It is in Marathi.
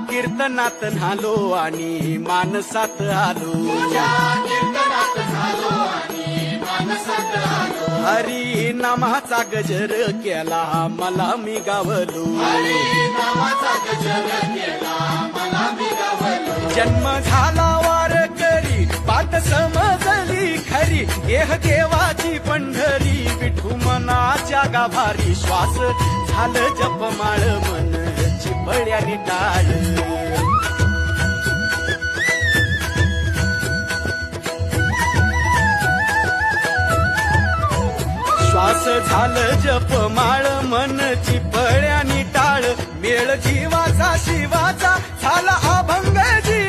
कीर्तनात न्हालो आणि मानसात आलो. हरी नामाचा गजर केला मला मी गावलो. जन्म झाला वारकरी पाठ समजली खरी. देह देवाची पंढरी विठू मनाच्या गाभारी. श्वास झालं जपमाळ मन चिपळ्यानी टाळ. श्वास झालं जपमाळ मन चिपळ्यानी टाळ. मेळ जीवाचा शिवाचा झाला अभंग जी